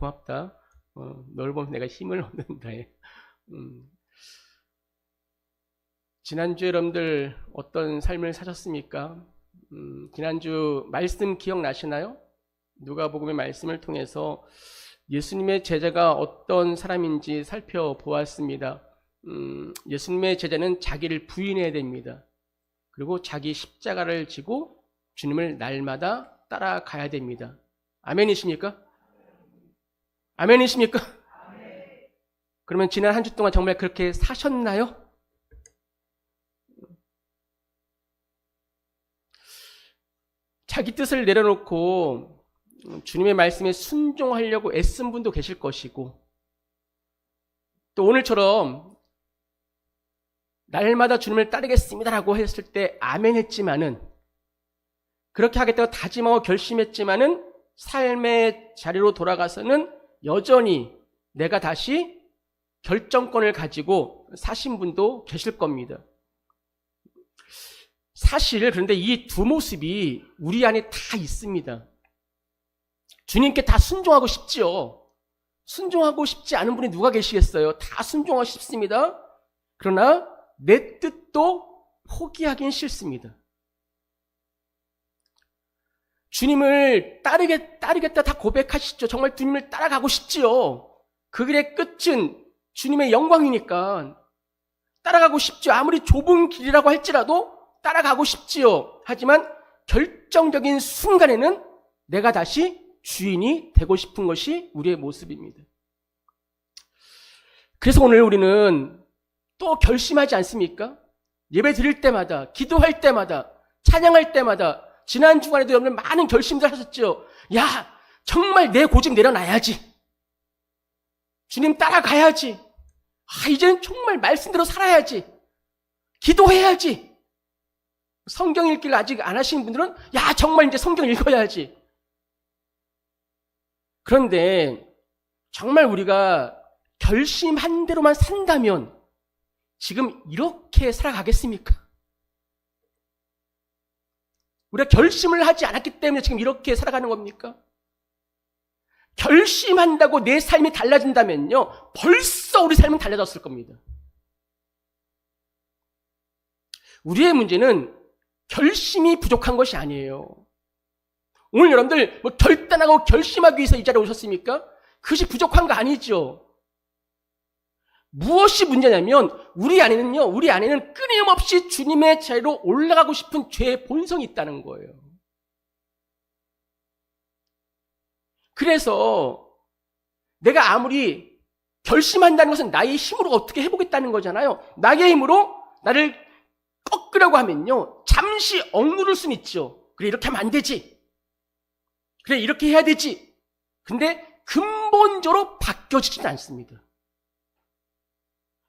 고맙다. 널 보면 내가 힘을 얻는다. 지난주 여러분들 어떤 삶을 사셨습니까? 지난주 말씀 기억나시나요? 누가복음의 말씀을 통해서 예수님의 제자가 어떤 사람인지 살펴보았습니다. 예수님의 제자는 자기를 부인해야 됩니다. 그리고 자기 십자가를 지고 주님을 날마다 따라가야 됩니다. 아멘이십니까? 아멘이십니까? 그러면 지난 한 주 동안 정말 그렇게 사셨나요? 자기 뜻을 내려놓고 주님의 말씀에 순종하려고 애쓴 분도 계실 것이고, 또 오늘처럼 날마다 주님을 따르겠습니다라고 했을 때 아멘 했지만은, 그렇게 하겠다고 다짐하고 결심했지만은 삶의 자리로 돌아가서는 여전히 내가 다시 결정권을 가지고 사신 분도 계실 겁니다. 사실 그런데 이 두 모습이 우리 안에 다 있습니다. 주님께 다 순종하고 싶지요. 순종하고 싶지 않은 분이 누가 계시겠어요? 다 순종하고 싶습니다. 그러나 내 뜻도 포기하긴 싫습니다. 주님을 따르겠다 다 고백하시죠. 정말 주님을 따라가고 싶지요. 그 길의 끝은 주님의 영광이니까 따라가고 싶죠. 아무리 좁은 길이라고 할지라도 따라가고 싶지요. 하지만 결정적인 순간에는 내가 다시 주인이 되고 싶은 것이 우리의 모습입니다. 그래서 오늘 우리는 또 결심하지 않습니까? 예배 드릴 때마다, 기도할 때마다, 찬양할 때마다, 지난 주간에도 여러분 많은 결심들 하셨죠. 야, 정말 내 고집 내려놔야지. 주님 따라가야지. 이제는 정말 말씀대로 살아야지. 기도해야지. 성경 읽기를 아직 안 하시는 분들은 야, 정말 이제 성경 읽어야지. 그런데 정말 우리가 결심한 대로만 산다면 지금 이렇게 살아가겠습니까? 우리가 결심을 하지 않았기 때문에 지금 이렇게 살아가는 겁니까? 결심한다고 내 삶이 달라진다면요, 벌써 우리 삶은 달라졌을 겁니다. 우리의 문제는 결심이 부족한 것이 아니에요. 오늘 여러분들 결단하고 결심하기 위해서 이 자리에 오셨습니까? 그것이 부족한 거 아니죠. 무엇이 문제냐면 우리 안에는 끊임없이 주님의 자리로 올라가고 싶은 죄의 본성이 있다는 거예요. 그래서 내가 아무리 결심한다는 것은 나의 힘으로 어떻게 해보겠다는 거잖아요. 나의 힘으로 나를 꺾으려고 하면요, 잠시 억누를 수는 있죠. 그래, 이렇게 하면 안 되지. 그래, 이렇게 해야 되지. 근데 근본적으로 바뀌어지진 않습니다.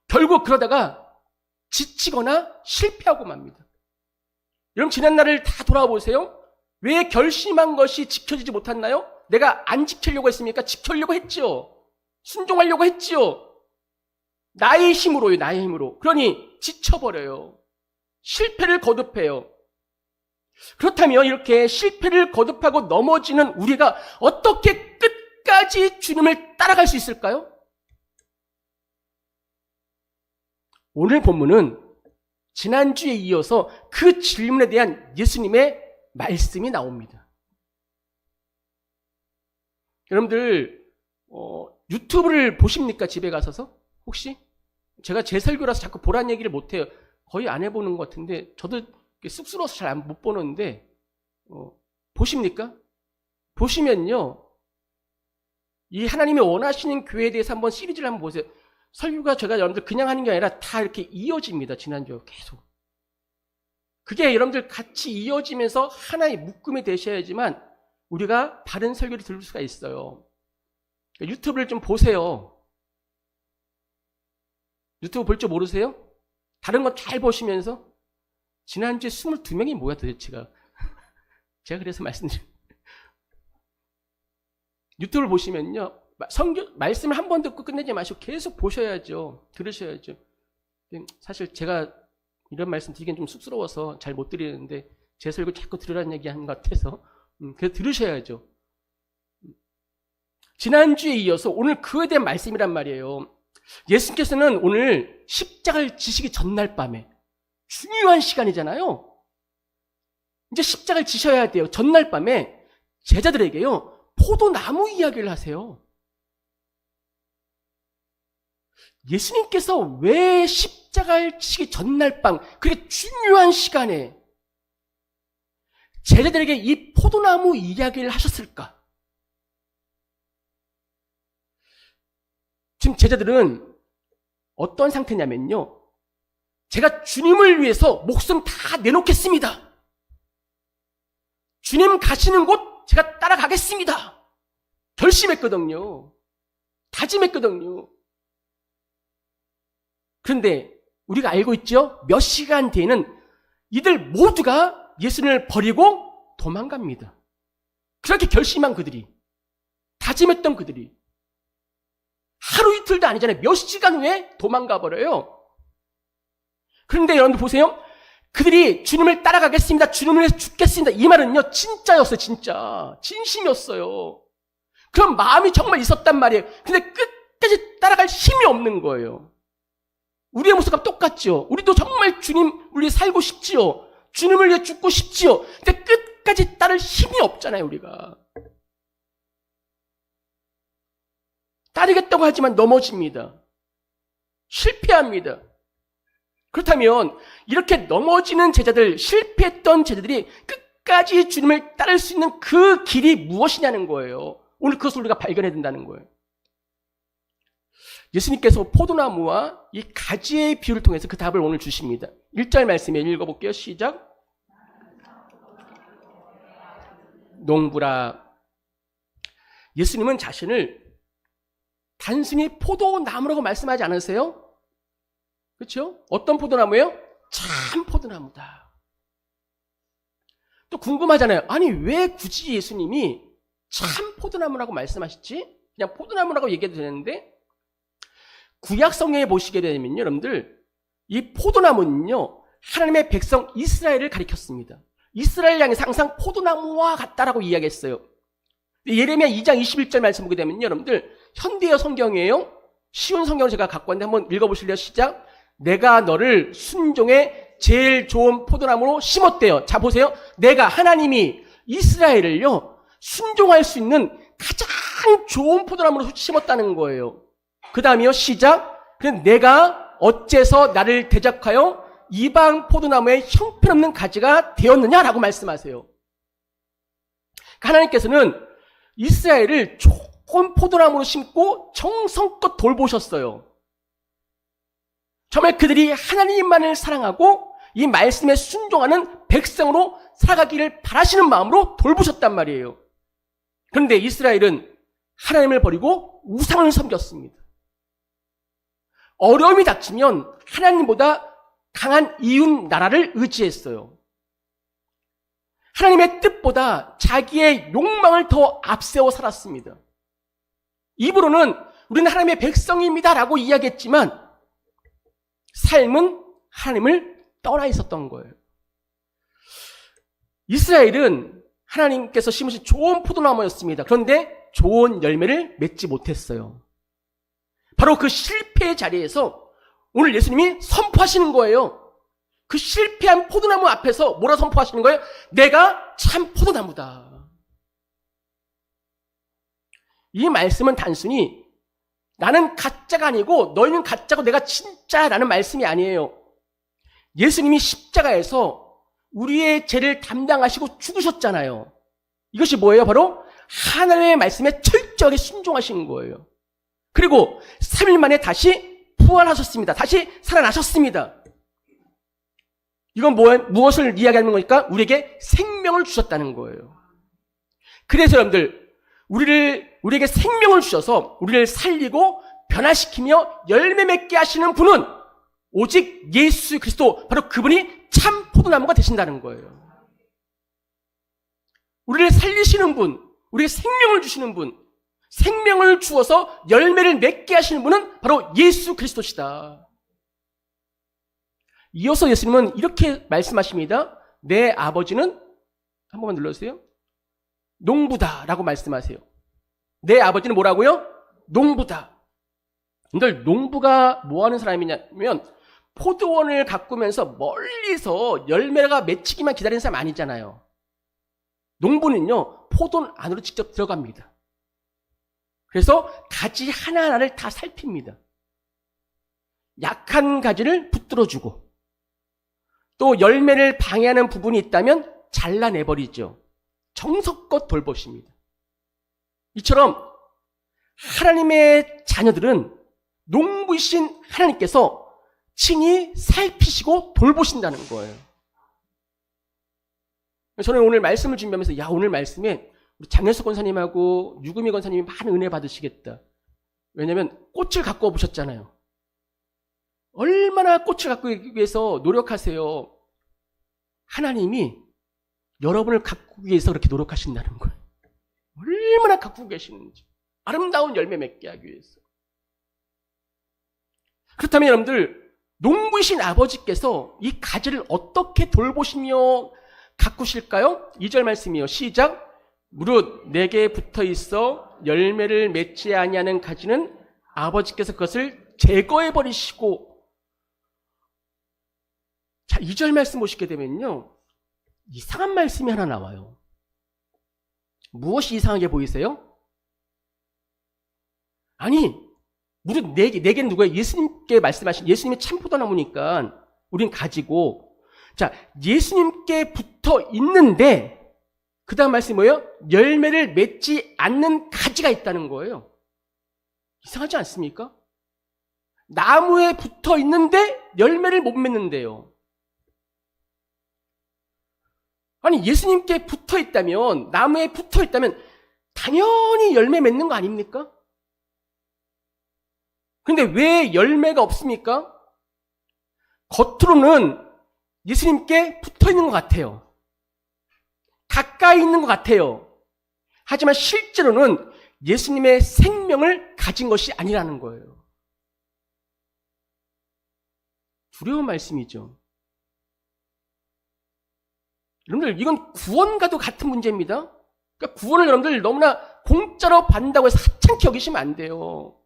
결국 그러다가 지치거나 실패하고 맙니다. 여러분, 지난날을 다 돌아보세요. 왜 결심한 것이 지켜지지 못했나요? 내가 안 지키려고 했습니까? 지키려고 했지요. 순종하려고 했지요. 나의 힘으로요, 나의 힘으로. 그러니 지쳐버려요. 실패를 거듭해요. 그렇다면 이렇게 실패를 거듭하고 넘어지는 우리가 어떻게 끝까지 주님을 따라갈 수 있을까요? 오늘 본문은 지난주에 이어서 그 질문에 대한 예수님의 말씀이 나옵니다. 여러분들 유튜브를 보십니까? 집에 가서서? 혹시? 제가 제 설교라서 자꾸 보란 얘기를 못해요. 거의 안 해보는 것 같은데 저도 쑥스러워서 잘 못 보는데 보십니까? 보시면요, 이 하나님이 원하시는 교회에 대해서 한번 시리즈를 한번 보세요. 설교가 제가 여러분들 그냥 하는 게 아니라 다 이렇게 이어집니다. 지난주에 계속. 그게 여러분들 같이 이어지면서 하나의 묶음이 되셔야지만 우리가 바른 설교를 들을 수가 있어요. 유튜브를 좀 보세요. 유튜브 볼 줄 모르세요? 다른 거 잘 보시면서 지난주에 22명이 뭐야 도대체가. 제가 그래서 말씀드려요. 유튜브를 보시면요, 말씀을 한 번 듣고 끝내지 마시고 계속 보셔야죠. 들으셔야죠. 사실 제가 이런 말씀 드리기엔 좀 쑥스러워서 잘 못 드리는데 제 설교 자꾸 들으라는 얘기 하는 것 같아서 그래서 들으셔야죠. 지난주에 이어서 오늘 그에 대한 말씀이란 말이에요. 예수님께서는 오늘 십자가를 지시기 전날 밤에 중요한 시간이잖아요. 이제 십자가를 지셔야 돼요. 전날 밤에 제자들에게요, 포도나무 이야기를 하세요. 예수님께서 왜 십자가를 지시기 전날 밤, 그렇게 중요한 시간에 제자들에게 이 포도나무 이야기를 하셨을까? 지금 제자들은 어떤 상태냐면요, 제가 주님을 위해서 목숨 다 내놓겠습니다. 주님 가시는 곳 제가 따라가겠습니다. 결심했거든요. 다짐했거든요. 그런데 우리가 알고 있죠? 몇 시간 뒤에는 이들 모두가 예수님을 버리고 도망갑니다. 그렇게 결심한 그들이, 다짐했던 그들이 하루 이틀도 아니잖아요. 몇 시간 후에 도망가 버려요. 그런데 여러분들 보세요. 그들이 주님을 따라가겠습니다, 주님을 위해서 죽겠습니다, 이 말은요 진짜였어요. 진짜 진심이었어요. 그런 마음이 정말 있었단 말이에요. 근데 끝까지 따라갈 힘이 없는 거예요. 우리의 모습과 똑같죠. 우리도 정말 주님을 위해 살고 싶지요. 주님을 위해 죽고 싶지요. 근데 끝까지 따를 힘이 없잖아요. 우리가 따르겠다고 하지만 넘어집니다. 실패합니다. 그렇다면 이렇게 넘어지는 제자들, 실패했던 제자들이 끝까지 주님을 따를 수 있는 그 길이 무엇이냐는 거예요. 오늘 그것을 우리가 발견해야 된다는 거예요. 예수님께서 포도나무와 이 가지의 비유를 통해서 그 답을 오늘 주십니다. 1절 말씀에 읽어볼게요. 시작. 농부라. 예수님은 자신을 단순히 포도나무라고 말씀하지 않으세요? 그렇죠? 어떤 포도나무예요? 참 포도나무다. 또 궁금하잖아요. 아니 왜 굳이 예수님이 참 포도나무라고 말씀하셨지? 그냥 포도나무라고 얘기해도 되는데, 구약 성경에 보시게 되면요, 여러분들, 이 포도나무는요 하나님의 백성 이스라엘을 가리켰습니다. 이스라엘 향해서 항상 포도나무와 같다라고 이야기했어요. 예레미야 2장 21절 말씀 보게 되면요, 여러분들, 현대어 성경이에요. 쉬운 성경을 제가 갖고 왔는데 한번 읽어보실래요? 시작. 내가 너를 순종의 제일 좋은 포도나무로 심었대요. 자 보세요. 내가, 하나님이 이스라엘을요 순종할 수 있는 가장 좋은 포도나무로 심었다는 거예요. 그 다음이요. 시작. 그래서 내가 어째서 나를 대적하여 이방 포도나무의 형편없는 가지가 되었느냐라고 말씀하세요. 하나님께서는 이스라엘을 좋은 포도나무로 심고 정성껏 돌보셨어요. 정말 그들이 하나님만을 사랑하고 이 말씀에 순종하는 백성으로 살아가기를 바라시는 마음으로 돌보셨단 말이에요. 그런데 이스라엘은 하나님을 버리고 우상을 섬겼습니다. 어려움이 닥치면 하나님보다 강한 이웃 나라를 의지했어요. 하나님의 뜻보다 자기의 욕망을 더 앞세워 살았습니다. 입으로는 우리는 하나님의 백성입니다라고 이야기했지만 삶은 하나님을 떠나 있었던 거예요. 이스라엘은 하나님께서 심으신 좋은 포도나무였습니다. 그런데 좋은 열매를 맺지 못했어요. 바로 그 실패의 자리에서 오늘 예수님이 선포하시는 거예요. 그 실패한 포도나무 앞에서 뭐라 선포하시는 거예요? 내가 참 포도나무다. 이 말씀은 단순히 나는 가짜가 아니고 너희는 가짜고 내가 진짜라는 말씀이 아니에요. 예수님이 십자가에서 우리의 죄를 담당하시고 죽으셨잖아요. 이것이 뭐예요? 바로 하나님의 말씀에 철저하게 순종하신 거예요. 그리고 3일 만에 다시 부활하셨습니다. 다시 살아나셨습니다. 이건 무엇을 이야기하는 겁니까? 우리에게 생명을 주셨다는 거예요. 그래서 여러분들, 우리에게 생명을 주셔서 우리를 살리고 변화시키며 열매 맺게 하시는 분은 오직 예수 그리스도, 바로 그분이 참 포도나무가 되신다는 거예요. 우리를 살리시는 분, 우리에게 생명을 주시는 분, 생명을 주어서 열매를 맺게 하시는 분은 바로 예수 그리스도시다. 이어서 예수님은 이렇게 말씀하십니다. 내 아버지는, 한 번만 눌러주세요, 농부다라고 말씀하세요. 내 아버지는 뭐라고요? 농부다. 근데 농부가 뭐 하는 사람이냐면 포도원을 가꾸면서 멀리서 열매가 맺히기만 기다리는 사람 아니잖아요. 농부는요, 포도원 안으로 직접 들어갑니다. 그래서 가지 하나하나를 다 살핍니다. 약한 가지를 붙들어주고, 또 열매를 방해하는 부분이 있다면 잘라내버리죠. 정성껏 돌보십니다. 이처럼 하나님의 자녀들은 농부이신 하나님께서 친히 살피시고 돌보신다는 거예요. 저는 오늘 말씀을 준비하면서 오늘 말씀에 우리 장현석 권사님하고 유금희 권사님이 많은 은혜 받으시겠다. 왜냐하면 꽃을 갖고 오셨잖아요. 얼마나 꽃을 갖고 오기 위해서 노력하세요. 하나님이 여러분을 가꾸기 위해서 그렇게 노력하신다는 거예요. 얼마나 가꾸고 계시는지. 아름다운 열매 맺게 하기 위해서. 그렇다면 여러분들, 농부이신 아버지께서 이 가지를 어떻게 돌보시며 가꾸실까요? 2절 말씀이요. 시작. 무릇 내게 붙어 있어 열매를 맺지 아니하는 가지는 아버지께서 그것을 제거해 버리시고. 자, 2절 말씀 보시게 되면요, 이상한 말씀이 하나 나와요. 무엇이 이상하게 보이세요? 아니, 무릇 내게는 누구예요? 예수님께 말씀하신, 예수님의 참포도나무니까 우린 가지고, 자, 예수님께 붙어 있는데 그 다음 말씀이 뭐예요? 열매를 맺지 않는 가지가 있다는 거예요. 이상하지 않습니까? 나무에 붙어 있는데 열매를 못 맺는데요. 아니, 예수님께 붙어 있다면, 나무에 붙어 있다면 당연히 열매 맺는 거 아닙니까? 근데 왜 열매가 없습니까? 겉으로는 예수님께 붙어 있는 것 같아요. 가까이 있는 것 같아요. 하지만 실제로는 예수님의 생명을 가진 것이 아니라는 거예요. 두려운 말씀이죠. 여러분들, 이건 구원과도 같은 문제입니다. 그러니까 구원을 여러분들 너무나 공짜로 받는다고 해서 하찮게 여기시면 안 돼요.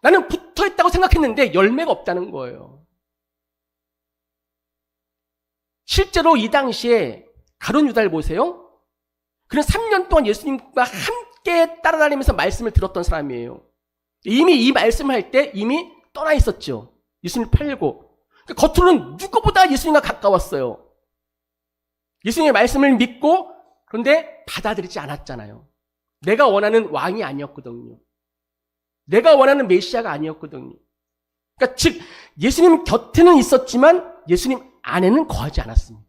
나는 붙어 있다고 생각했는데 열매가 없다는 거예요. 실제로 이 당시에 가룟 유다를 보세요. 그는 3년 동안 예수님과 함께 따라다니면서 말씀을 들었던 사람이에요. 이미 이 말씀을 할 때 이미 떠나 있었죠. 예수님을 팔고. 겉으로는 누구보다 예수님과 가까웠어요. 예수님의 말씀을 믿고, 그런데 받아들이지 않았잖아요. 내가 원하는 왕이 아니었거든요. 내가 원하는 메시아가 아니었거든요. 그러니까 즉 예수님 곁에는 있었지만 예수님 안에는 거하지 않았습니다.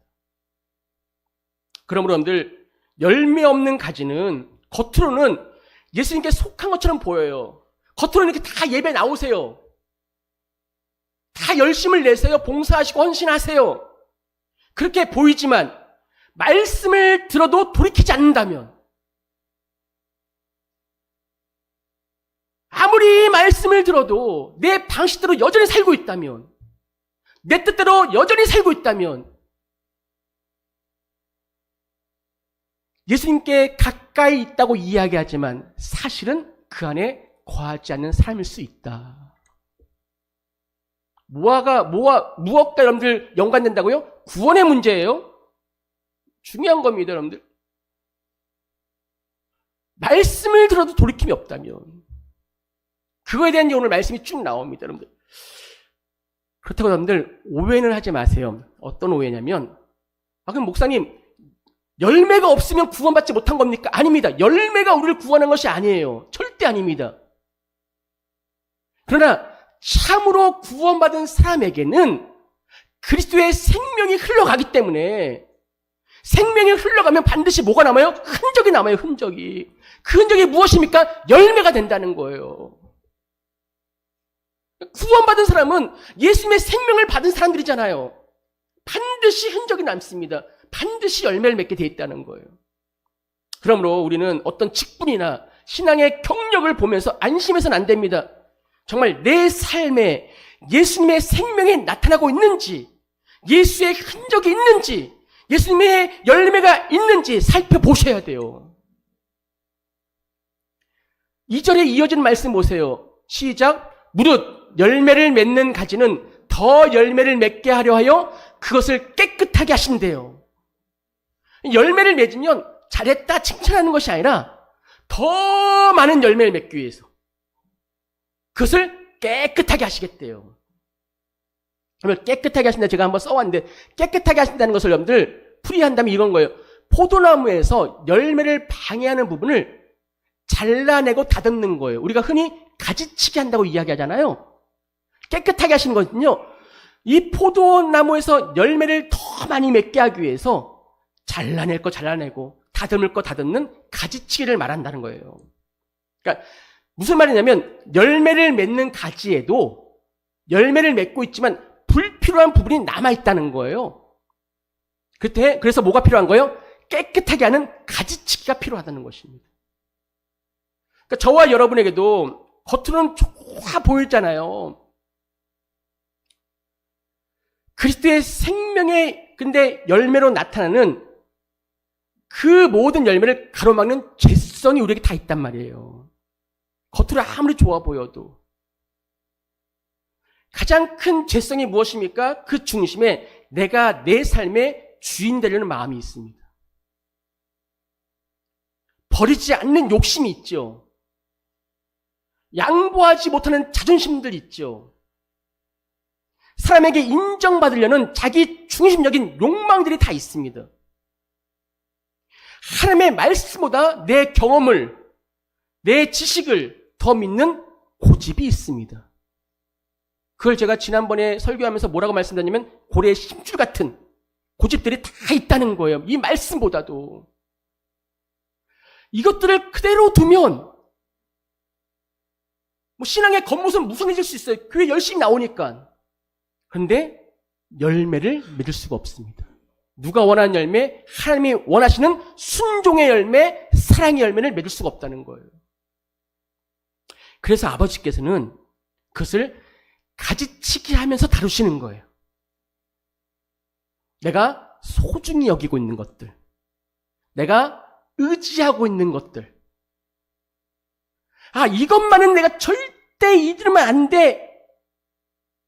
그러므로 여러분들, 열매 없는 가지는 겉으로는 예수님께 속한 것처럼 보여요. 겉으로는 이렇게 다 예배 나오세요. 다 열심을 내세요. 봉사하시고 헌신하세요. 그렇게 보이지만 말씀을 들어도 돌이키지 않는다면, 아무리 말씀을 들어도 내 방식대로 여전히 살고 있다면, 내 뜻대로 여전히 살고 있다면, 예수님께 가까이 있다고 이야기하지만 사실은 그 안에 거하지 않는 삶일 수 있다. 무엇과 여러분들 연관된다고요? 구원의 문제예요. 중요한 겁니다, 여러분들. 말씀을 들어도 돌이킴이 없다면, 그거에 대한 오늘 말씀이 쭉 나옵니다, 여러분들. 그렇다고 여러분들 오해는 하지 마세요. 어떤 오해냐면, 그럼 목사님, 열매가 없으면 구원받지 못한 겁니까? 아닙니다. 열매가 우리를 구원한 것이 아니에요. 절대 아닙니다. 그러나 참으로 구원받은 사람에게는 그리스도의 생명이 흘러가기 때문에, 생명이 흘러가면 반드시 뭐가 남아요? 흔적이 남아요, 흔적이. 그 흔적이 무엇입니까? 열매가 된다는 거예요. 구원받은 사람은 예수님의 생명을 받은 사람들이잖아요. 반드시 흔적이 남습니다. 반드시 열매를 맺게 돼 있다는 거예요. 그러므로 우리는 어떤 직분이나 신앙의 경력을 보면서 안심해서는 안 됩니다. 정말 내 삶에 예수님의 생명이 나타나고 있는지, 예수의 흔적이 있는지, 예수님의 열매가 있는지 살펴보셔야 돼요. 2절에 이어지는 말씀 보세요. 시작. 무릇 열매를 맺는 가지는 더 열매를 맺게 하려 하여 그것을 깨끗하게 하신대요. 열매를 맺으면 잘했다 칭찬하는 것이 아니라 더 많은 열매를 맺기 위해서 그것을 깨끗하게 하시겠대요. 그러면 깨끗하게 하신다 제가 한번 써왔는데, 깨끗하게 하신다는 것을 여러분들 풀이한다면 이건 거예요. 포도나무에서 열매를 방해하는 부분을 잘라내고 다듬는 거예요. 우리가 흔히 가지치기 한다고 이야기하잖아요. 깨끗하게 하시는 것은요, 이 포도나무에서 열매를 더 많이 맺게 하기 위해서 잘라낼 거 잘라내고 다듬을 거 다듬는 가지치기를 말한다는 거예요. 그러니까 무슨 말이냐면, 열매를 맺는 가지에도 열매를 맺고 있지만 불필요한 부분이 남아있다는 거예요. 그래서 뭐가 필요한 거예요? 깨끗하게 하는 가지치기가 필요하다는 것입니다. 그러니까 저와 여러분에게도 겉으로는 좋아 보이잖아요. 그리스도의 생명의 근데 열매로 나타나는 그 모든 열매를 가로막는 죄성이 우리에게 다 있단 말이에요. 겉으로 아무리 좋아 보여도. 가장 큰 죄성이 무엇입니까? 그 중심에 내가 내 삶의 주인 되려는 마음이 있습니다. 버리지 않는 욕심이 있죠. 양보하지 못하는 자존심들 있죠. 사람에게 인정받으려는 자기 중심적인 욕망들이 다 있습니다. 하나님의 말씀보다 내 경험을, 내 지식을 더 믿는 고집이 있습니다. 그걸 제가 지난번에 설교하면서 뭐라고 말씀드렸냐면, 고래의 심줄 같은 고집들이 다 있다는 거예요. 이 말씀보다도. 이것들을 그대로 두면 신앙의 겉모습은 무성해질 수 있어요. 교회 열심히 나오니까. 그런데 열매를 맺을 수가 없습니다. 누가 원하는 열매? 하나님이 원하시는 순종의 열매, 사랑의 열매를 맺을 수가 없다는 거예요. 그래서 아버지께서는 그것을 가지치기 하면서 다루시는 거예요. 내가 소중히 여기고 있는 것들, 내가 의지하고 있는 것들, 이것만은 내가 절대 잊으면 안 돼,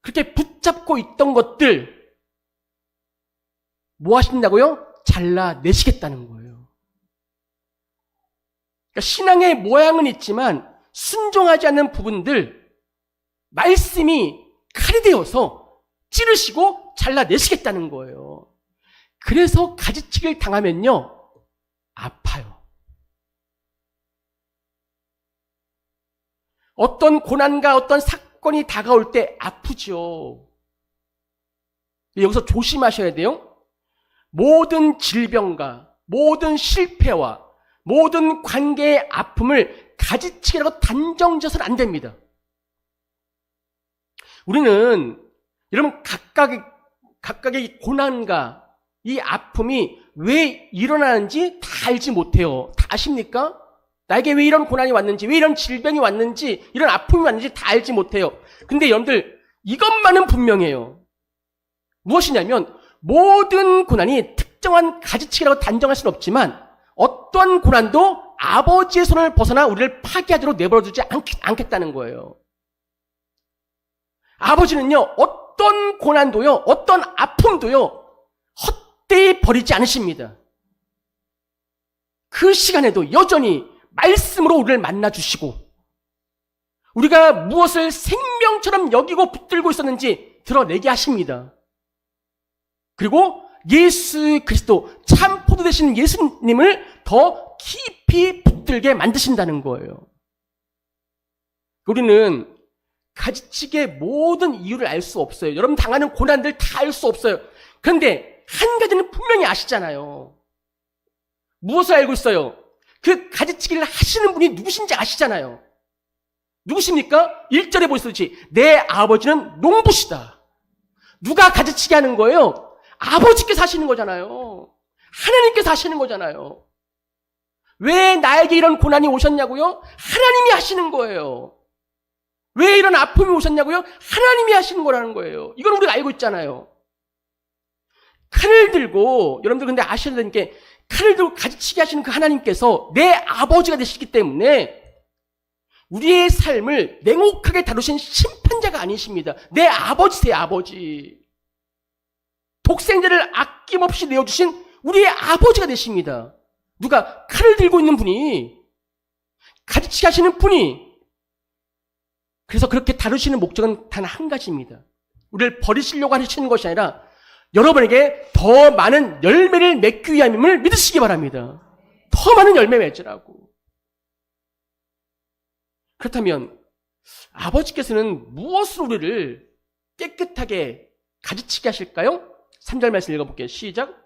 그렇게 붙잡고 있던 것들 뭐 하신다고요? 잘라내시겠다는 거예요. 그러니까 신앙의 모양은 있지만 순종하지 않는 부분들, 말씀이 칼이 되어서 찌르시고 잘라내시겠다는 거예요. 그래서 가지치기를 당하면요, 아파요. 어떤 고난과 어떤 사건이 다가올 때 아프죠. 여기서 조심하셔야 돼요. 모든 질병과 모든 실패와 모든 관계의 아픔을 가지치기라고 단정지어서는 안 됩니다. 우리는 여러분 각각의 고난과 이 아픔이 왜 일어나는지 다 알지 못해요. 다 아십니까? 나에게 왜 이런 고난이 왔는지, 왜 이런 질병이 왔는지, 이런 아픔이 왔는지 다 알지 못해요. 근데 여러분들 이것만은 분명해요. 무엇이냐면, 모든 고난이 특정한 가지치기라고 단정할 수는 없지만 어떤 고난도 아버지의 손을 벗어나 우리를 파괴하도록 내버려두지 않겠다는 거예요. 아버지는요, 어떤 고난도요, 어떤 아픔도요, 헛되이 버리지 않으십니다. 그 시간에도 여전히 말씀으로 우리를 만나주시고, 우리가 무엇을 생명처럼 여기고 붙들고 있었는지 드러내게 하십니다. 그리고 예수 그리스도, 참 포도 되신 예수님을 더 깊이 붙들게 만드신다는 거예요. 우리는 가지치기의 모든 이유를 알 수 없어요. 여러분 당하는 고난들 다 알 수 없어요. 그런데 한 가지는 분명히 아시잖아요. 무엇을 알고 있어요? 그 가지치기를 하시는 분이 누구신지 아시잖아요. 누구십니까? 1절에 보시듯이 내 아버지는 농부시다. 누가 가지치기 하는 거예요? 아버지께서 하시는 거잖아요. 하나님께서 하시는 거잖아요. 왜 나에게 이런 고난이 오셨냐고요? 하나님이 하시는 거예요. 왜 이런 아픔이 오셨냐고요? 하나님이 하시는 거라는 거예요. 이건 우리가 알고 있잖아요. 칼을 들고, 여러분들 근데 아셔야 되는 게, 칼을 들고 가지치기 하시는 그 하나님께서 내 아버지가 되시기 때문에 우리의 삶을 냉혹하게 다루신 심판자가 아니십니다. 내 아버지세요, 아버지. 독생자를 아낌없이 내어주신 우리의 아버지가 되십니다. 누가 칼을 들고 있는 분이, 가지치기 하시는 분이, 그래서 그렇게 다루시는 목적은 단 한 가지입니다. 우리를 버리시려고 하시는 것이 아니라 여러분에게 더 많은 열매를 맺기 위함임을 믿으시기 바랍니다. 더 많은 열매 맺으라고. 그렇다면 아버지께서는 무엇으로 우리를 깨끗하게 가지치게 하실까요? 3절 말씀 읽어볼게요. 시작.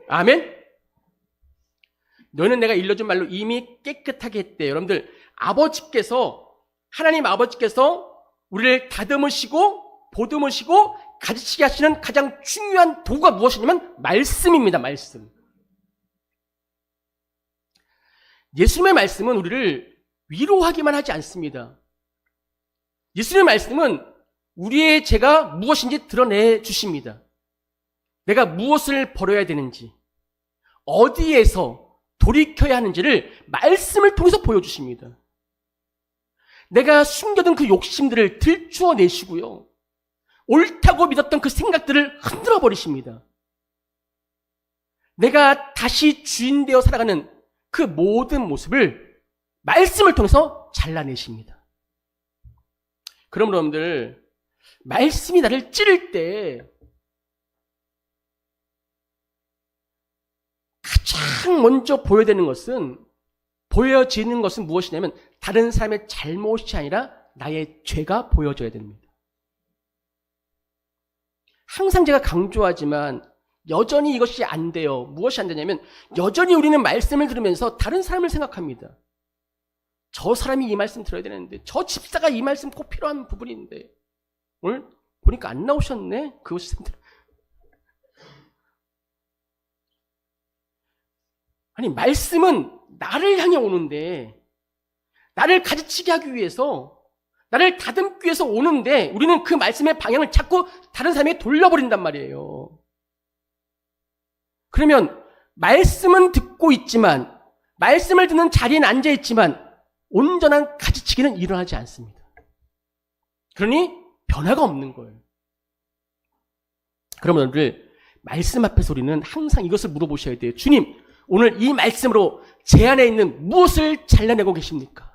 아멘. 너는 내가 일러준 말로 이미 깨끗하게 했대. 여러분들, 하나님 아버지께서 우리를 다듬으시고 보듬으시고 가지치게 하시는 가장 중요한 도구가 무엇이냐면 말씀입니다. 말씀. 예수님의 말씀은 우리를 위로하기만 하지 않습니다. 예수님의 말씀은 우리의 죄가 무엇인지 드러내 주십니다. 내가 무엇을 버려야 되는지, 어디에서 돌이켜야 하는지를 말씀을 통해서 보여주십니다. 내가 숨겨둔 그 욕심들을 들추어 내시고요. 옳다고 믿었던 그 생각들을 흔들어 버리십니다. 내가 다시 주인 되어 살아가는 그 모든 모습을 말씀을 통해서 잘라내십니다. 그럼 여러분들, 말씀이 나를 찌를 때 가장 먼저 보여지는 것은 무엇이냐면 다른 사람의 잘못이 아니라 나의 죄가 보여져야 됩니다. 항상 제가 강조하지만 여전히 이것이 안 돼요. 무엇이 안 되냐면 여전히 우리는 말씀을 들으면서 다른 사람을 생각합니다. 저 사람이 이 말씀 들어야 되는데, 저 집사가 이 말씀 꼭 필요한 부분인데, 오늘 보니까 안 나오셨네? 그것이 아니, 말씀은 나를 향해 오는데, 나를 가지치게 하기 위해서, 나를 다듬기 위해서 오는데, 우리는 그 말씀의 방향을 자꾸 다른 사람에게 돌려버린단 말이에요. 그러면 말씀은 듣고 있지만, 말씀을 듣는 자리에는 앉아있지만 온전한 가지치기는 일어나지 않습니다. 그러니 변화가 없는 거예요. 그러면 오늘 말씀 앞에서 우리는 항상 이것을 물어보셔야 돼요. 주님, 오늘 이 말씀으로 제 안에 있는 무엇을 잘라내고 계십니까?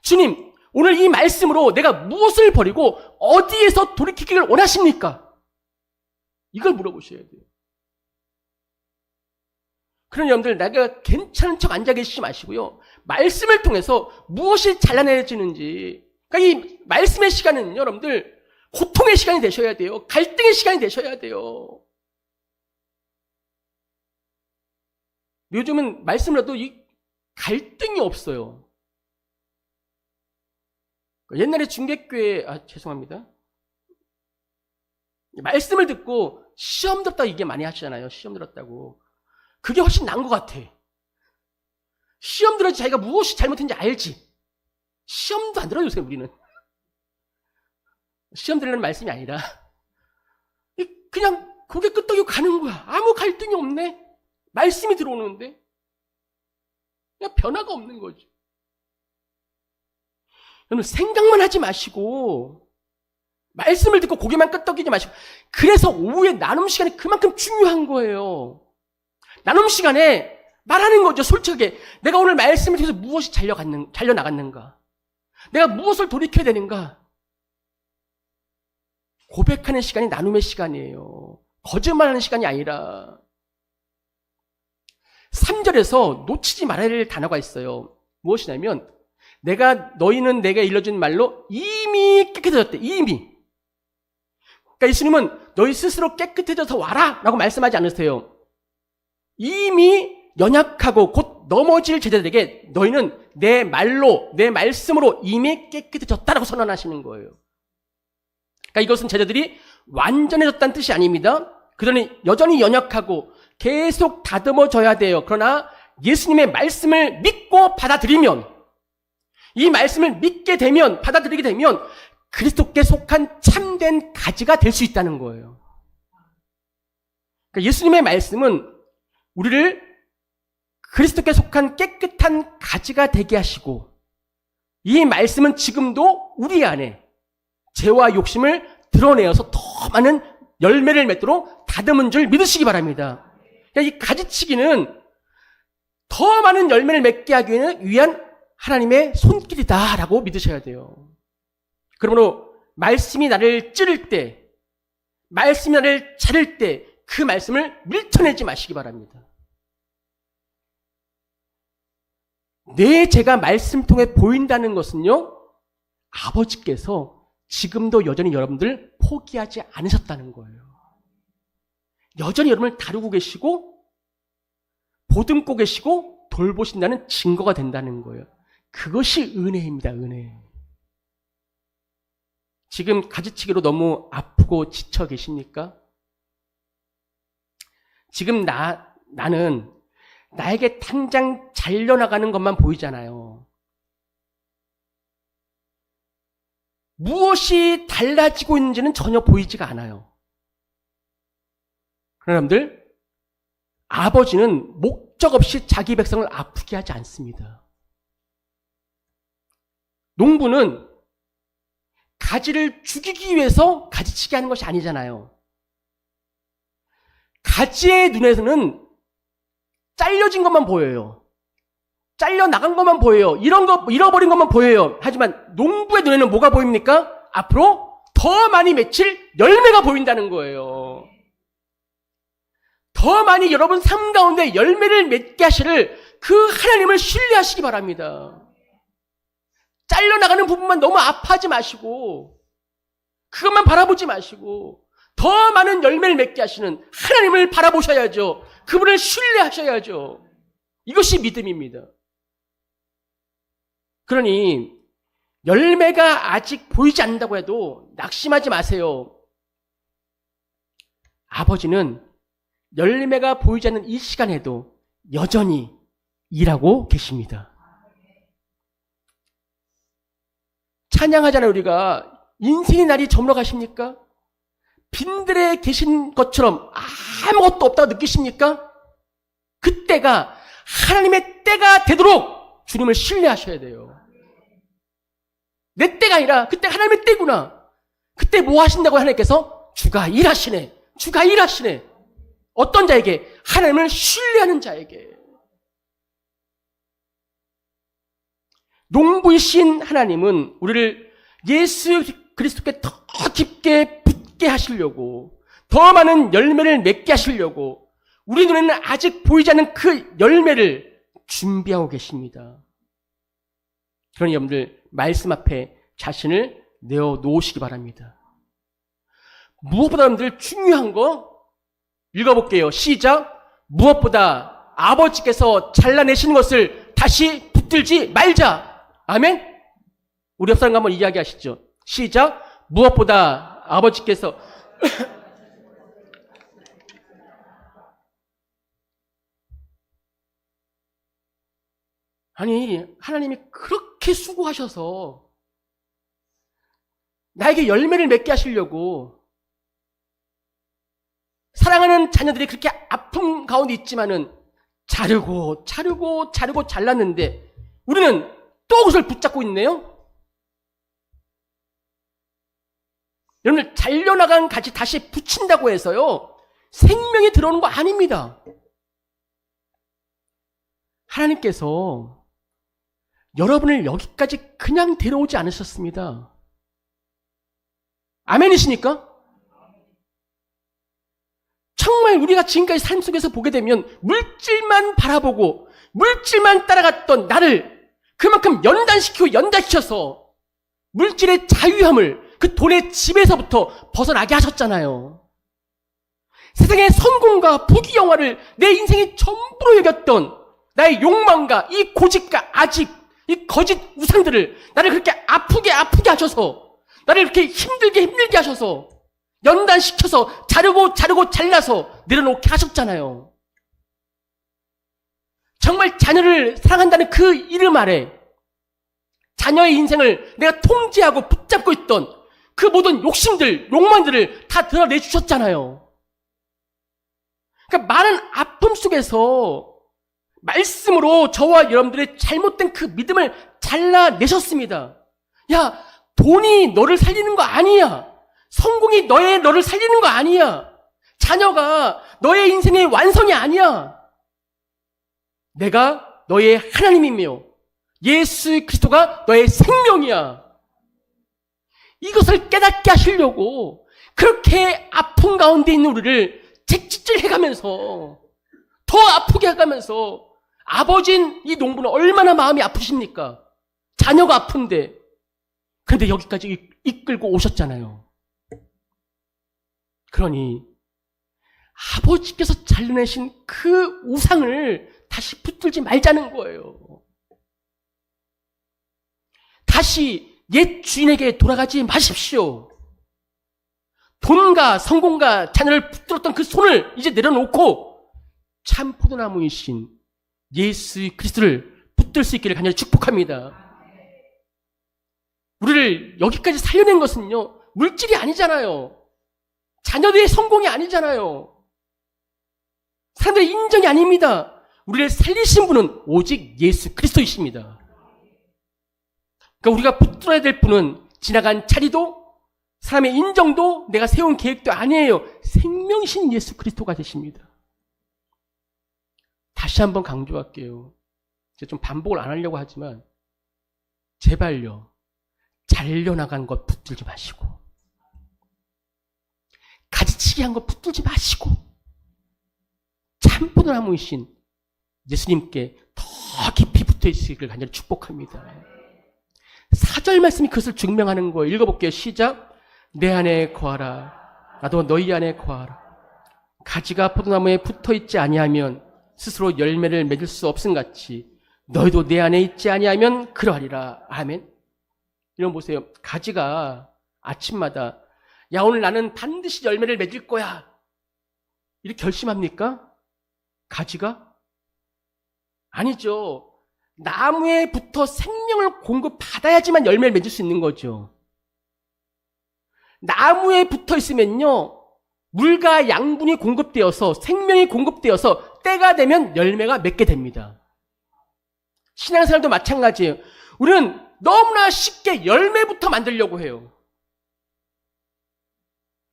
주님, 오늘 이 말씀으로 내가 무엇을 버리고 어디에서 돌이키기를 원하십니까? 이걸 물어보셔야 돼요. 그런 여러분들, 내가 괜찮은 척 앉아 계시지 마시고요. 말씀을 통해서 무엇이 잘라내지는지, 그러니까 이 말씀의 시간은 여러분들 고통의 시간이 되셔야 돼요. 갈등의 시간이 되셔야 돼요. 요즘은 말씀을 해도 이 갈등이 없어요. 옛날에 중계교회, 죄송합니다. 말씀을 듣고 시험 들었다고 얘기 많이 하시잖아요. 시험 들었다고. 그게 훨씬 나은 것 같아. 시험 들어야지 자기가 무엇이 잘못했는지 알지. 시험도 안 들어주세요, 우리는. 시험 들으려는 말씀이 아니라 그냥 고개 끄덕이고 가는 거야. 아무 갈등이 없네. 말씀이 들어오는데 그냥 변화가 없는 거죠. 여러분, 생각만 하지 마시고 말씀을 듣고 고개만 끄덕이지 마시고, 그래서 오후에 나눔 시간이 그만큼 중요한 거예요. 나눔 시간에 말하는 거죠. 솔직하게 내가 오늘 말씀을 통해서 무엇이 잘려나갔는가, 내가 무엇을 돌이켜야 되는가, 고백하는 시간이 나눔의 시간이에요. 거짓말하는 시간이 아니라. 3절에서 놓치지 말아야 할 단어가 있어요. 무엇이냐면, 너희는 내가 일러준 말로 이미 깨끗해졌대. 이미. 그러니까 예수님은 너희 스스로 깨끗해져서 와라 라고 말씀하지 않으세요. 이미 연약하고 곧 넘어질 제자들에게 너희는 내 말로, 내 말씀으로 이미 깨끗해졌다라고 선언하시는 거예요. 그러니까 이것은 제자들이 완전해졌다는 뜻이 아닙니다. 그러니 여전히 연약하고 계속 다듬어져야 돼요. 그러나 예수님의 말씀을 믿고 받아들이면, 이 말씀을 믿게 되면, 받아들이게 되면 그리스도께 속한 참된 가지가 될 수 있다는 거예요. 그러니까 예수님의 말씀은 우리를 그리스도께 속한 깨끗한 가지가 되게 하시고, 이 말씀은 지금도 우리 안에 죄와 욕심을 드러내어서 더 많은 열매를 맺도록 다듬은 줄 믿으시기 바랍니다. 이 가지치기는 더 많은 열매를 맺게 하기 위한 하나님의 손길이다라고 믿으셔야 돼요. 그러므로 말씀이 나를 찌를 때, 말씀이 나를 자를 때 그 말씀을 밀쳐내지 마시기 바랍니다. 내 죄가 말씀 통해 보인다는 것은요, 아버지께서 지금도 여전히 여러분들 포기하지 않으셨다는 거예요. 여전히 여러분을 다루고 계시고 보듬고 계시고 돌보신다는 증거가 된다는 거예요. 그것이 은혜입니다. 은혜. 지금 가지치기로 너무 아프고 지쳐 계십니까? 지금 나는 나에게 당장 잘려나가는 것만 보이잖아요. 무엇이 달라지고 있는지는 전혀 보이지가 않아요. 그러나 여러분들, 아버지는 목적 없이 자기 백성을 아프게 하지 않습니다. 농부는 가지를 죽이기 위해서 가지치기 하는 것이 아니잖아요. 가지의 눈에서는 잘려진 것만 보여요. 잘려나간 것만 보여요. 잃어버린 것만 보여요. 하지만 농부의 눈에는 뭐가 보입니까? 앞으로 더 많이 맺힐 열매가 보인다는 거예요. 더 많이 여러분 삶 가운데 열매를 맺게 하시를 그 하나님을 신뢰하시기 바랍니다. 잘려나가는 부분만 너무 아파하지 마시고, 그것만 바라보지 마시고, 더 많은 열매를 맺게 하시는 하나님을 바라보셔야죠. 그분을 신뢰하셔야죠. 이것이 믿음입니다. 그러니 열매가 아직 보이지 않는다고 해도 낙심하지 마세요. 아버지는 열매가 보이지 않는 이 시간에도 여전히 일하고 계십니다. 찬양하잖아요. 우리가 인생의 날이 저물어 가십니까? 빈들에 계신 것처럼 아무것도 없다고 느끼십니까? 그때가 하나님의 때가 되도록 주님을 신뢰하셔야 돼요. 내 때가 아니라 그때 하나님의 때구나. 그때 뭐 하신다고 하나님께서? 주가 일하시네. 주가 일하시네. 어떤 자에게? 하나님을 신뢰하는 자에게. 농부이신 하나님은 우리를 예수 그리스도께 더 깊게 붙게 하시려고, 더 많은 열매를 맺게 하시려고 우리 눈에는 아직 보이지 않는 그 열매를 준비하고 계십니다. 그러니 여러분들 말씀 앞에 자신을 내어놓으시기 바랍니다. 무엇보다 여러분들 중요한 거 읽어볼게요. 시작. 무엇보다 아버지께서 잘라내시는 것을 다시 붙들지 말자. 아멘? 우리 옆 사람과 한번 이야기하시죠. 시작. 무엇보다 아버지께서 아니, 하나님이 그렇게 수고하셔서 나에게 열매를 맺게 하시려고, 사랑하는 자녀들이 그렇게 아픔 가운데 있지만은 자르고 잘랐는데 우리는 또 그것을 붙잡고 있네요. 여러분들, 잘려나간 가지 다시 붙인다고 해서요 생명이 들어오는 거 아닙니다. 하나님께서 여러분을 여기까지 그냥 데려오지 않으셨습니다. 아멘이십니까? 정말 우리가 지금까지 삶 속에서 보게 되면 물질만 바라보고 물질만 따라갔던 나를 그만큼 연단시켜서 물질의 자유함을 그 돈의 집에서부터 벗어나게 하셨잖아요. 세상의 성공과 부귀영화를 내 인생의 전부로 여겼던 나의 욕망과 이 고집과 아집, 이 거짓 우상들을 나를 그렇게 아프게 하셔서, 나를 그렇게 힘들게 하셔서 연단시켜서 자르고 잘라서 내려놓게 하셨잖아요. 정말 자녀를 사랑한다는 그 이름 아래 자녀의 인생을 내가 통제하고 붙잡고 있던 그 모든 욕심들, 욕망들을 다 드러내주셨잖아요. 그러니까 많은 아픔 속에서 말씀으로 저와 여러분들의 잘못된 그 믿음을 잘라내셨습니다. 야, 돈이 너를 살리는 거 아니야. 성공이 너를 살리는 거 아니야. 자녀가 너의 인생의 완성이 아니야. 내가 너의 하나님이며 예수 그리스도가 너의 생명이야. 이것을 깨닫게 하시려고 그렇게 아픔 가운데 있는 우리를 채찍질해가면서 더 아프게 해가면서 아버지인 이 농부는 얼마나 마음이 아프십니까? 자녀가 아픈데. 그런데 여기까지 이끌고 오셨잖아요. 그러니 아버지께서 잘라내신 그 우상을 다시 붙들지 말자는 거예요. 다시 옛 주인에게 돌아가지 마십시오. 돈과 성공과 자녀를 붙들었던 그 손을 이제 내려놓고 참 포도나무이신 예수 그리스도를 붙들 수 있기를 간절히 축복합니다. 우리를 여기까지 살려낸 것은요, 물질이 아니잖아요. 자녀들의 성공이 아니잖아요. 사람들의 인정이 아닙니다. 우리를 살리신 분은 오직 예수 그리스도이십니다. 그러니까 우리가 붙들어야 될 분은 지나간 자리도 사람의 인정도 내가 세운 계획도 아니에요. 생명이신 예수 그리스도가 되십니다. 다시 한번 강조할게요. 제가 좀 반복을 안 하려고 하지만 제발요. 잘려나간 것 붙들지 마시고 가지치기 한 것 붙들지 마시고 참포도나무이신 예수님께 더 깊이 붙어 있으기를 간절히 축복합니다. 4절 말씀이 그것을 증명하는 거예요. 읽어볼게요. 시작. 내 안에 거하라. 나도 너희 안에 거하라. 가지가 포도나무에 붙어있지 아니하면 스스로 열매를 맺을 수 없음같이 너희도 내 안에 있지 아니하면 그러하리라. 아멘. 이런 보세요. 가지가 아침마다 야, 오늘 나는 반드시 열매를 맺을 거야. 이렇게 결심합니까? 가지가? 아니죠. 나무에 붙어 생명을 공급받아야지만 열매를 맺을 수 있는 거죠. 나무에 붙어 있으면요, 물과 양분이 공급되어서 생명이 공급되어서 때가 되면 열매가 맺게 됩니다. 신앙생활도 마찬가지예요. 우리는 너무나 쉽게 열매부터 만들려고 해요.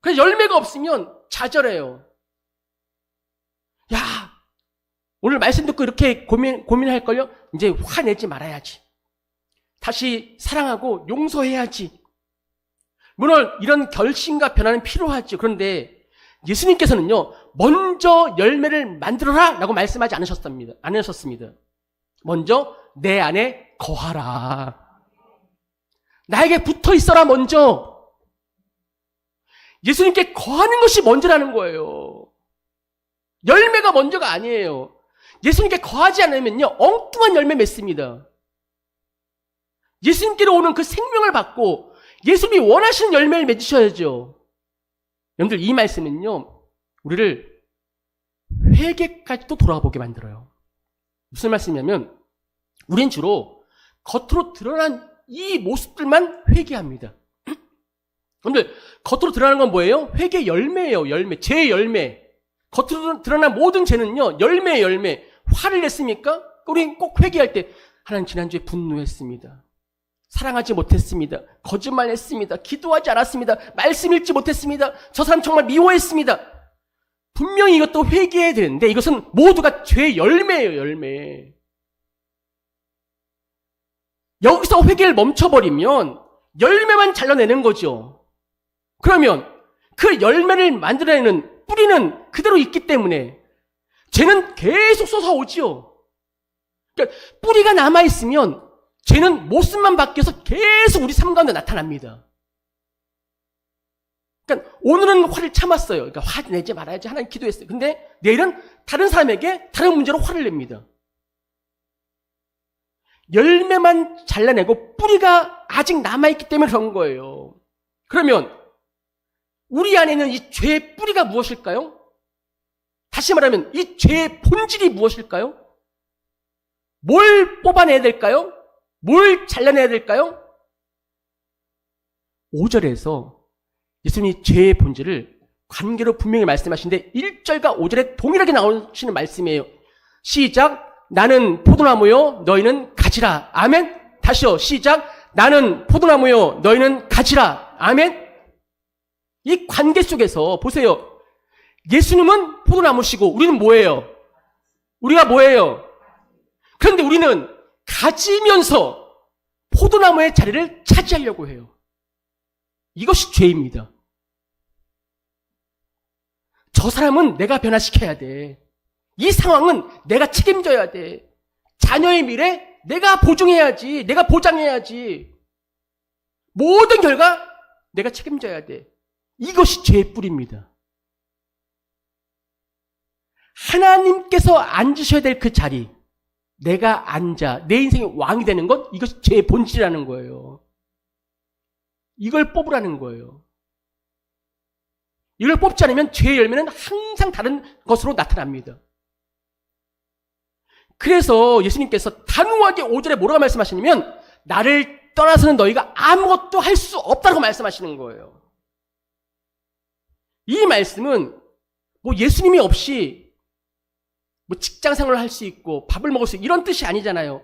그래서 열매가 없으면 좌절해요. 야, 오늘 말씀 듣고 이렇게 고민할걸요? 이제 화내지 말아야지. 다시 사랑하고 용서해야지. 물론 이런 결심과 변화는 필요하죠. 그런데 예수님께서는요, 먼저 열매를 만들어라 라고 말씀하지 않으셨습니다. 먼저 내 안에 거하라. 나에게 붙어 있어라 먼저. 예수님께 거하는 것이 먼저라는 거예요. 열매가 먼저가 아니에요. 예수님께 거하지 않으면요, 엉뚱한 열매 맺습니다. 예수님께로 오는 그 생명을 받고 예수님이 원하시는 열매를 맺으셔야죠. 여러분들, 이 말씀은요, 우리를 회개까지도 돌아보게 만들어요. 무슨 말씀이냐면, 우린 주로 겉으로 드러난 이 모습들만 회개합니다. 여러분들, 겉으로 드러나는 건 뭐예요? 회개 열매예요. 열매. 제 열매. 겉으로 드러난 모든 죄는요, 열매예요. 열매. 화를 냈습니까? 우린 꼭 회개할 때 하나님, 지난주에 분노했습니다. 사랑하지 못했습니다. 거짓말했습니다. 기도하지 않았습니다. 말씀 읽지 못했습니다. 저 사람 정말 미워했습니다. 분명히 이것도 회개해야 되는데 이것은 모두가 죄의 열매예요. 열매. 여기서 회개를 멈춰버리면 열매만 잘라내는 거죠. 그러면 그 열매를 만들어내는 뿌리는 그대로 있기 때문에 죄는 계속 솟아오지요. 그러니까 뿌리가 남아있으면 죄는 모습만 바뀌어서 계속 우리 삶 가운데 나타납니다. 그러니까 오늘은 화를 참았어요. 그러니까 화 내지 말아야지 하나님 기도했어요. 근데 내일은 다른 사람에게 다른 문제로 화를 냅니다. 열매만 잘라내고 뿌리가 아직 남아있기 때문에 그런 거예요. 그러면 우리 안에 있는 이 죄의 뿌리가 무엇일까요? 다시 말하면 이 죄의 본질이 무엇일까요? 뭘 뽑아내야 될까요? 뭘 잘라내야 될까요? 5절에서 예수님이 죄의 본질을 관계로 분명히 말씀하시는데 1절과 5절에 동일하게 나오시는 말씀이에요. 시작. 나는 포도나무요 너희는 가지라. 아멘. 다시요. 시작. 나는 포도나무요 너희는 가지라. 아멘. 이 관계 속에서 보세요. 예수님은 포도나무시고 우리는 뭐예요? 우리가 뭐예요? 그런데 우리는 가지면서 포도나무의 자리를 차지하려고 해요. 이것이 죄입니다. 저 사람은 내가 변화시켜야 돼. 이 상황은 내가 책임져야 돼. 자녀의 미래 내가 보증해야지. 내가 보장해야지. 모든 결과 내가 책임져야 돼. 이것이 죄의 뿌리입니다. 하나님께서 앉으셔야 될 그 자리, 내가 앉아 내 인생의 왕이 되는 것, 이것이 죄의 본질이라는 거예요. 이걸 뽑으라는 거예요. 이걸 뽑지 않으면 죄의 열매는 항상 다른 것으로 나타납니다. 그래서 예수님께서 단호하게 5절에 뭐라고 말씀하시냐면 나를 떠나서는 너희가 아무것도 할 수 없다고 말씀하시는 거예요. 이 말씀은 뭐 예수님이 없이 뭐 직장 생활을 할 수 있고 밥을 먹을 수 있고 이런 뜻이 아니잖아요.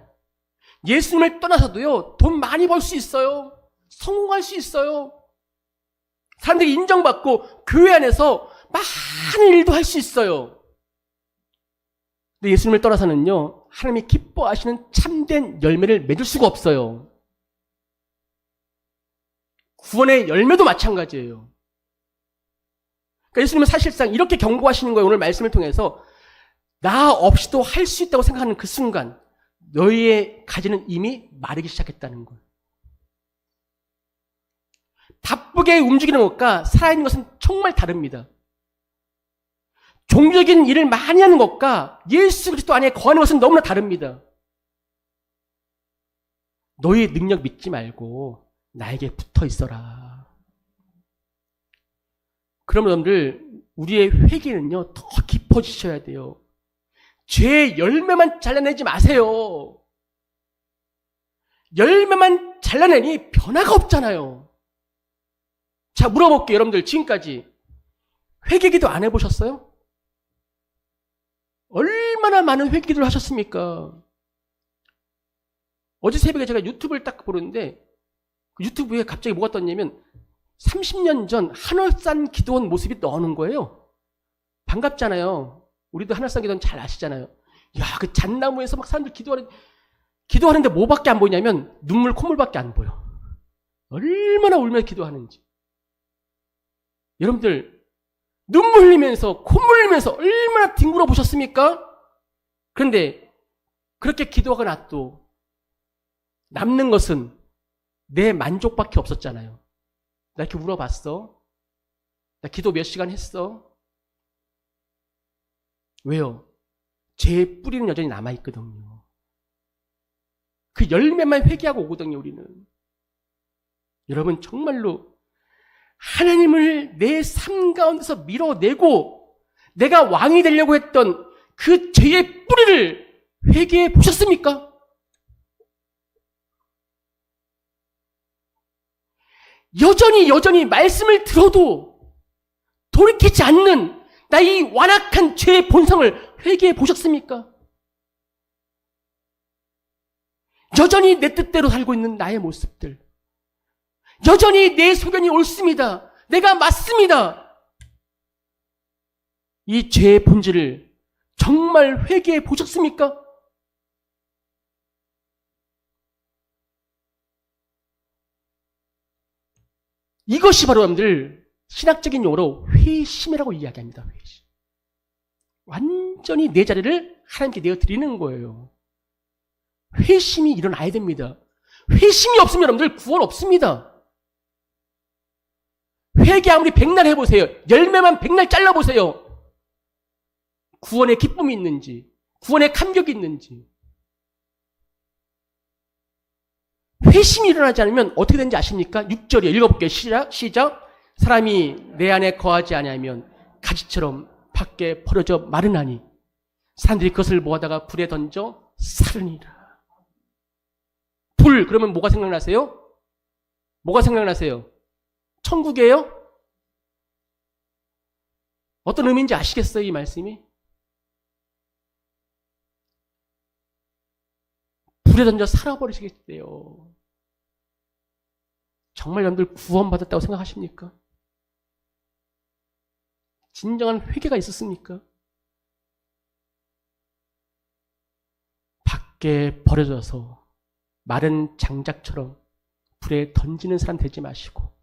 예수님을 떠나서도요 돈 많이 벌 수 있어요. 성공할 수 있어요. 사람들이 인정받고 교회 안에서 많은 일도 할 수 있어요. 근데 예수님을 떠나서는요 하나님이 기뻐하시는 참된 열매를 맺을 수가 없어요. 구원의 열매도 마찬가지예요. 그러니까 예수님은 사실상 이렇게 경고하시는 거예요. 오늘 말씀을 통해서 나 없이도 할 수 있다고 생각하는 그 순간 너희의 가지는 이미 마르기 시작했다는 거예요. 바쁘게 움직이는 것과 살아있는 것은 정말 다릅니다. 종교적인 일을 많이 하는 것과 예수 그리스도 안에 거하는 것은 너무나 다릅니다. 너희의 능력 믿지 말고 나에게 붙어 있어라. 그러면 여러분들 우리의 회개는요 더 깊어지셔야 돼요. 죄의 열매만 잘라내지 마세요. 열매만 잘라내니 변화가 없잖아요. 자, 물어볼게요. 여러분들 지금까지 회개기도 안 해보셨어요? 얼마나 많은 회개기도를 하셨습니까? 어제 새벽에 제가 유튜브를 딱 보는데 그 유튜브에 갑자기 뭐가 떴냐면 30년 전 한월산 기도원 모습이 나오는 거예요. 반갑잖아요. 우리도 한월산 기도원 잘 아시잖아요. 야, 그 잣나무에서 막 사람들 기도하는데 뭐밖에 안 보이냐면 눈물, 콧물밖에 안 보여. 얼마나 울면서 기도하는지. 여러분들 눈물 흘리면서 콧물 흘리면서 얼마나 뒹굴어 보셨습니까? 그런데 그렇게 기도하고 나도 남는 것은 내 만족밖에 없었잖아요. 나 이렇게 울어봤어? 나 기도 몇 시간 했어? 왜요? 죄의 뿌리는 여전히 남아있거든요. 그 열매만 회개하고 오거든요, 우리는. 여러분, 정말로 하나님을 내 삶 가운데서 밀어내고 내가 왕이 되려고 했던 그 죄의 뿌리를 회개해 보셨습니까? 여전히 말씀을 들어도 돌이키지 않는 나의 완악한 죄의 본성을 회개해 보셨습니까? 여전히 내 뜻대로 살고 있는 나의 모습들. 여전히 내 소견이 옳습니다. 내가 맞습니다. 이 죄의 본질을 정말 회개해 보셨습니까? 이것이 바로 여러분들 신학적인 용어로 회심이라고 이야기합니다. 회심. 완전히 내 자리를 하나님께 내어드리는 거예요. 회심이 일어나야 됩니다. 회심이 없으면 여러분들 구원 없습니다. 회개 아무리 백날 해보세요. 열매만 백날 잘라보세요. 구원의 기쁨이 있는지, 구원의 감격이 있는지. 회심이 일어나지 않으면 어떻게 되는지 아십니까? 6절이에요. 읽어볼게요. 시작. 사람이 내 안에 거하지 아니하면 가지처럼 밖에 버려져 마르나니 사람들이 그것을 모아다가 불에 던져 사르니라. 불, 그러면 뭐가 생각나세요? 뭐가 생각나세요? 천국이에요? 어떤 의미인지 아시겠어요, 이 말씀이? 불에 던져 살아버리시겠대요. 정말 여러분들 구원받았다고 생각하십니까? 진정한 회개가 있었습니까? 밖에 버려져서 마른 장작처럼 불에 던지는 사람 되지 마시고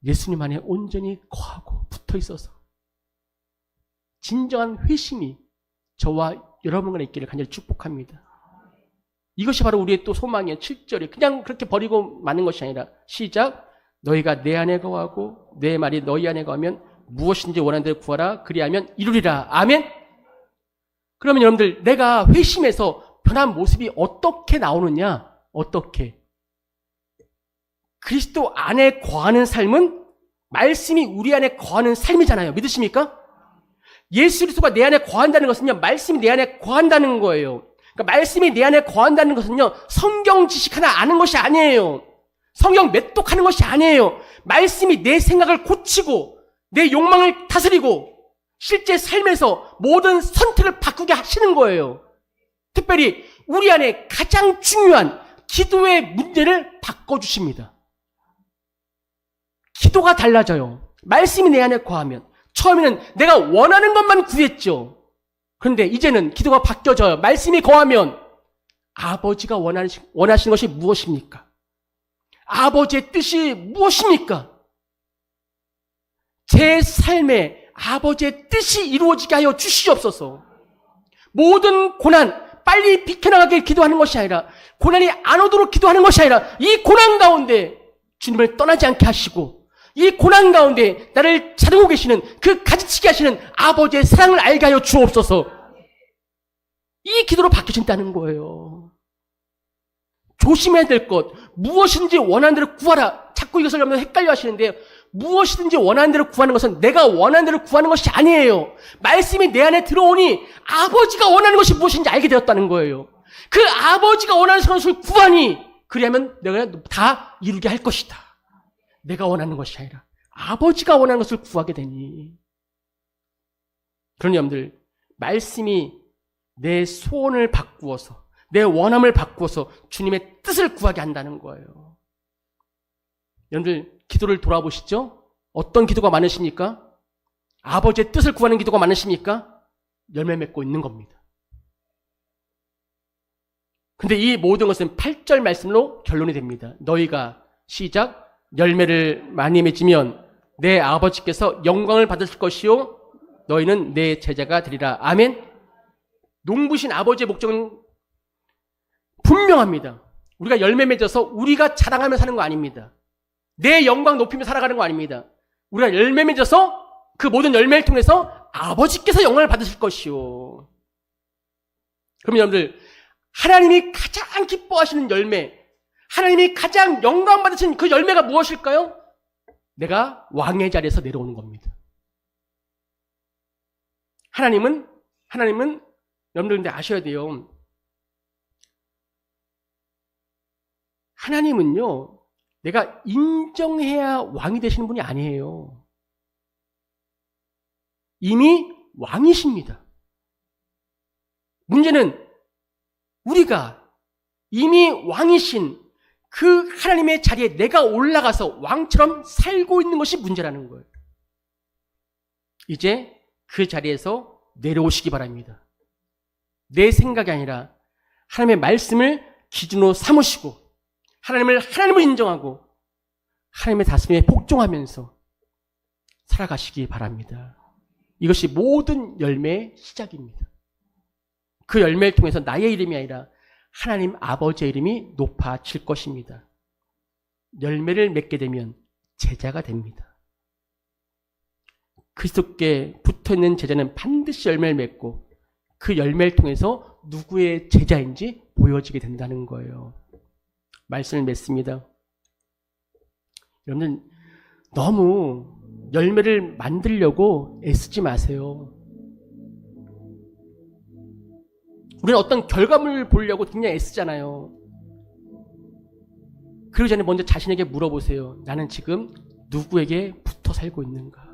예수님 안에 온전히 거하고 붙어 있어서 진정한 회심이 저와 여러분 간에 있기를 간절히 축복합니다. 이것이 바로 우리의 또 소망이에요. 7절에 그냥 그렇게 버리고 마는 것이 아니라 시작. 너희가 내 안에 거하고 내 말이 너희 안에 거하면 무엇인지 원하는 대로 구하라. 그리하면 이루리라. 아멘. 그러면 여러분들 내가 회심해서 변한 모습이 어떻게 나오느냐? 어떻게? 그리스도 안에 거하는 삶은 말씀이 우리 안에 거하는 삶이잖아요. 믿으십니까? 예수 그리스도가 내 안에 거한다는 것은요, 말씀이 내 안에 거한다는 거예요. 그러니까 말씀이 내 안에 거한다는 것은요, 성경 지식 하나 아는 것이 아니에요. 성경 매독하는 것이 아니에요. 말씀이 내 생각을 고치고 내 욕망을 다스리고 실제 삶에서 모든 선택을 바꾸게 하시는 거예요. 특별히 우리 안에 가장 중요한 기도의 문제를 바꿔주십니다. 기도가 달라져요. 말씀이 내 안에 거하면. 처음에는 내가 원하는 것만 구했죠. 그런데 이제는 기도가 바뀌어져요. 말씀이 거하면 아버지가 원하시는 것이 무엇입니까? 아버지의 뜻이 무엇입니까? 제 삶에 아버지의 뜻이 이루어지게 하여 주시옵소서. 모든 고난 빨리 비켜나가길 기도하는 것이 아니라, 고난이 안 오도록 기도하는 것이 아니라, 이 고난 가운데 주님을 떠나지 않게 하시고 이 고난 가운데 나를 자르고 계시는 그 가지치게 하시는 아버지의 사랑을 알게 하여 주옵소서. 이 기도로 바뀌어진다는 거예요. 조심해야 될 것, 무엇이든지 원하는 대로 구하라. 자꾸 이것을 여러분 헷갈려 하시는데요. 무엇이든지 원하는 대로 구하는 것은 내가 원하는 대로 구하는 것이 아니에요. 말씀이 내 안에 들어오니 아버지가 원하는 것이 무엇인지 알게 되었다는 거예요. 그 아버지가 원하는 것을 구하니 그리하면 내가 다 이루게 할 것이다. 내가 원하는 것이 아니라 아버지가 원하는 것을 구하게 되니. 그러니 여러분들, 말씀이 내 소원을 바꾸어서, 내 원함을 바꾸어서 주님의 뜻을 구하게 한다는 거예요. 여러분들, 기도를 돌아보시죠? 어떤 기도가 많으십니까? 아버지의 뜻을 구하는 기도가 많으십니까? 열매 맺고 있는 겁니다. 근데 이 모든 것은 8절 말씀으로 결론이 됩니다. 너희가 시작. 열매를 많이 맺으면 내 아버지께서 영광을 받으실 것이요 너희는 내 제자가 되리라. 아멘. 농부신 아버지의 목적은 분명합니다. 우리가 열매 맺어서 우리가 자랑하며 사는 거 아닙니다. 내 영광 높이며 살아가는 거 아닙니다. 우리가 열매 맺어서 그 모든 열매를 통해서 아버지께서 영광을 받으실 것이요. 그럼 여러분들, 하나님이 가장 기뻐하시는 열매, 하나님이 가장 영광 받으신 그 열매가 무엇일까요? 내가 왕의 자리에서 내려오는 겁니다. 하나님은 여러분들 근데 아셔야 돼요. 하나님은요, 내가 인정해야 왕이 되시는 분이 아니에요. 이미 왕이십니다. 문제는 우리가 이미 왕이신 그 하나님의 자리에 내가 올라가서 왕처럼 살고 있는 것이 문제라는 거예요. 이제 그 자리에서 내려오시기 바랍니다. 내 생각이 아니라 하나님의 말씀을 기준으로 삼으시고 하나님을 하나님으로 인정하고 하나님의 다스림에 복종하면서 살아가시기 바랍니다. 이것이 모든 열매의 시작입니다. 그 열매를 통해서 나의 이름이 아니라 하나님 아버지의 이름이 높아질 것입니다. 열매를 맺게 되면 제자가 됩니다. 그리스도께 붙어있는 제자는 반드시 열매를 맺고 그 열매를 통해서 누구의 제자인지 보여지게 된다는 거예요. 말씀을 맺습니다. 여러분들, 너무 열매를 만들려고 애쓰지 마세요. 우리는 어떤 결과물을 보려고 굉장히 애쓰잖아요. 그러기 전에 먼저 자신에게 물어보세요. 나는 지금 누구에게 붙어 살고 있는가?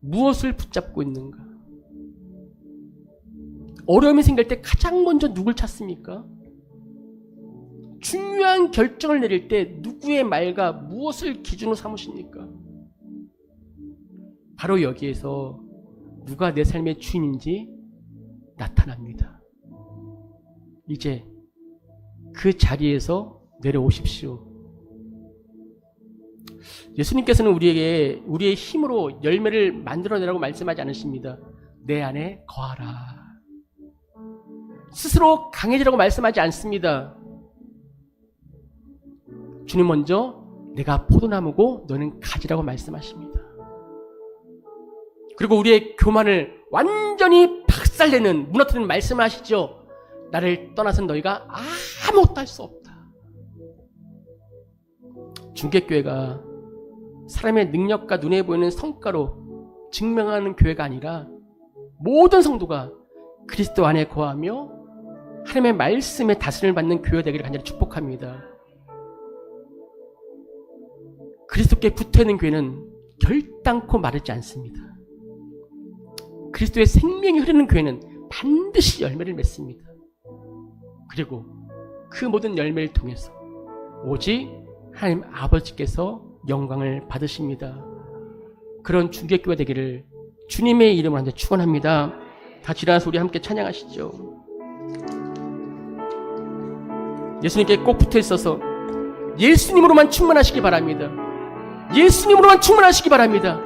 무엇을 붙잡고 있는가? 어려움이 생길 때 가장 먼저 누굴 찾습니까? 중요한 결정을 내릴 때 누구의 말과 무엇을 기준으로 삼으십니까? 바로 여기에서 누가 내 삶의 주인인지 나타납니다. 이제 그 자리에서 내려오십시오. 예수님께서는 우리에게 우리의 힘으로 열매를 만들어내라고 말씀하지 않으십니다. 내 안에 거하라. 스스로 강해지라고 말씀하지 않습니다. 주님 먼저 내가 포도나무고 너는 가지라고 말씀하십니다. 그리고 우리의 교만을 완전히 박살내는 무너뜨리는 말씀을 하시죠. 나를 떠나선 너희가 아무것도 할 수 없다. 중개교회가 사람의 능력과 눈에 보이는 성과로 증명하는 교회가 아니라 모든 성도가 그리스도 안에 거하며 하나님의 말씀에 다스림을 받는 교회 되기를 간절히 축복합니다. 그리스도께 붙어있는 교회는 결단코 마르지 않습니다. 그리스도의 생명이 흐르는 교회는 반드시 열매를 맺습니다. 그리고 그 모든 열매를 통해서 오직 하나님 아버지께서 영광을 받으십니다. 그런 중개교회 되기를 주님의 이름으로 한번 축원합니다. 같이 일어나서 우리 함께 찬양하시죠. 예수님께 꼭 붙어 있어서 예수님으로만 충만하시기 바랍니다. 예수님으로만 충만하시기 바랍니다.